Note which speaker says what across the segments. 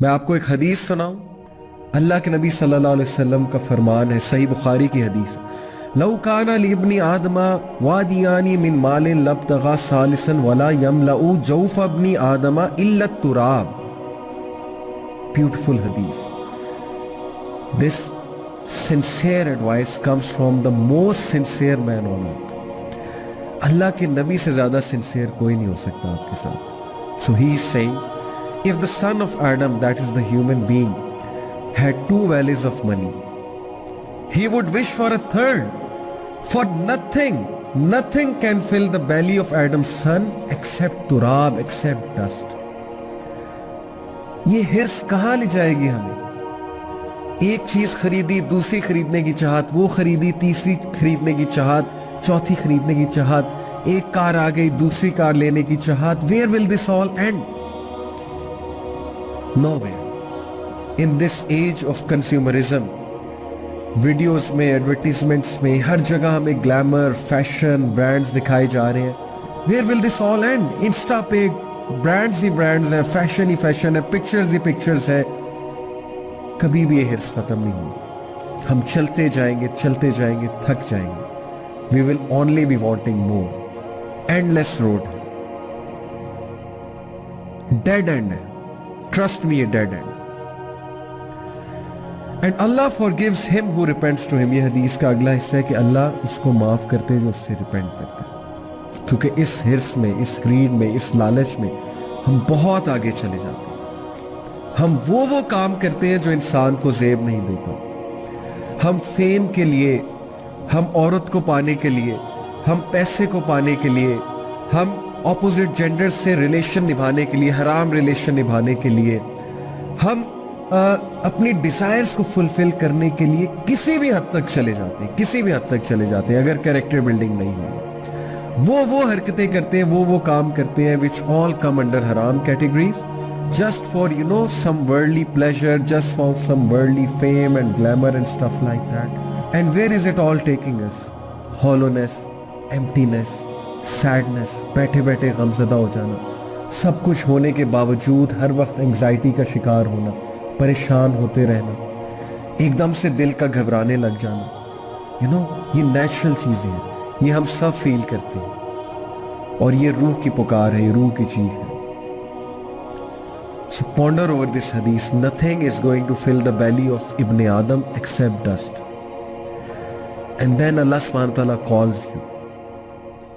Speaker 1: میں آپ کو ایک حدیث سناؤں. اللہ کے نبی صلی اللہ علیہ وسلم کا فرمان ہے, صحیح بخاری کی حدیث, لو کان لابن آدم وادیان من مال لابتغى ثالثا ولا يملأ جوف ابن آدم الا التراب. Beautiful hadith. This sincere advice comes from the most sincere man on earth. اللہ کے نبی سے زیادہ sincere کوئی نہیں ہو سکتا آپ کے ساتھ. So he is saying, if the son of Adam, that is the human being, had 2 valleys of money, he would wish for a third. For nothing can fill the belly of Adam's son except turab, except dust. یہ ہرس کہاں لے جائے گی ہمیں؟ ایک چیز خریدی, دوسری خریدنے کی چاہت, وہ خریدی, تیسری خریدنے کی چاہت, چوتھی خریدنے کی چاہت, ایک کار آ گئی, دوسری کار لینے کی چاہت. Where will this all end? Nowhere. In this age of consumerism, videos میں, ایڈورٹیزمنٹس میں, ہر جگہ ہمیں گلیمر, فیشن, برانڈز دکھائے جا رہے ہیں. Where will this all end? Insta پہ برانڈز ہی برانڈز ہیں, فیشن ہی فیشن ہے, پکچرز ہی پکچرز ہیں. کبھی بھی یہ ہرس ختم نہیں ہوگی. ہم چلتے جائیں گے, تھک جائیں گے. We will only be wanting more. Endless road ہے, dead end ہے. Trust me, a dead end. And Allah forgives him who repents to him. یہ حدیث کا اگلا حصہ ہے کہ اللہ اس کو معاف کرتے جو اس سے ریپینٹ کرتے ہیں. کیونکہ اس ہرس میں, اس گریڈ میں, اس لالچ میں ہم بہت آگے چلے جاتے ہیں. ہم وہ کام کرتے ہیں جو انسان کو زیب نہیں دیتا. ہم فیم کے لیے, ہم عورت کو پانے کے لیے, ہم پیسے کو پانے کے لیے, ہم اپوزٹ جینڈر سے ریلیشن نبھانے کے لیے, حرام ریلیشن نبھانے کے لیے, ہم اپنی ڈیزائرز کو فلفل کرنے کے لیے کسی بھی حد تک چلے جاتے ہیں اگر کریکٹر بلڈنگ نہیں ہوئی. وہ حرکتیں کرتے ہیں, وہ کام کرتے ہیں which all come under haram categories, just for some worldly pleasure, just for some worldly fame and glamour and stuff like that. And where is it all taking us? Hollowness, emptiness, sadness, بیٹھے غمزدہ ہو جانا, سب کچھ ہونے کے باوجود ہر وقت anxiety کا شکار ہونا, پریشان ہوتے رہنا, ایک دم سے دل کا گھبرانے لگ جانا. یہ نیچرل چیزیں ہیں, یہ ہم سب فیل کرتے ہیں, اور یہ روح کی پکار ہے, یہ روح کی چیخ ہے. So ponder over this hadith. Nothing is going to fill the belly of Ibn Adam except dust. And then Allah subhanahu wa ta'ala calls you.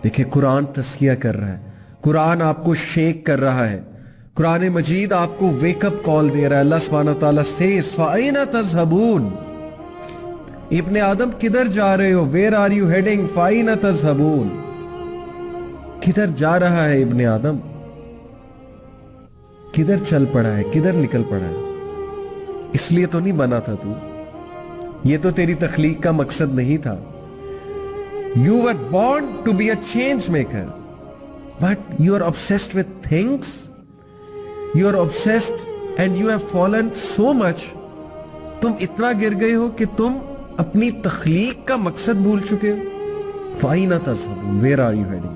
Speaker 1: دیکھیں قرآن تذکیہ کر رہا ہے, قرآن آپ کو شیک کر رہا ہے, قرآن مجید آپ کو ویک اپ کال دے رہا ہے. اللہ سبحانہ وتعالیٰ says فَأَيْنَ تَذْهَبُونَ, ابن آدم کدھر جا رہے ہو, where are you heading, فَأَيْنَ تَذْهَبُونَ, کدھر جا رہا ہے ابن آدم, کدھر چل پڑا ہے, کدھر نکل پڑا ہے. اس لیے تو نہیں بنا تھا تو, یہ تو تیری تخلیق کا مقصد نہیں تھا. You were born to be a change maker, but you are obsessed with things. You are obsessed and you have fallen so much. تم اتنا گر گئے ہو کہ تم اپنی تخلیق کا مقصد بھول چکے ہو. فَأَيْنَ تَذْهَبُونَ, where are you heading?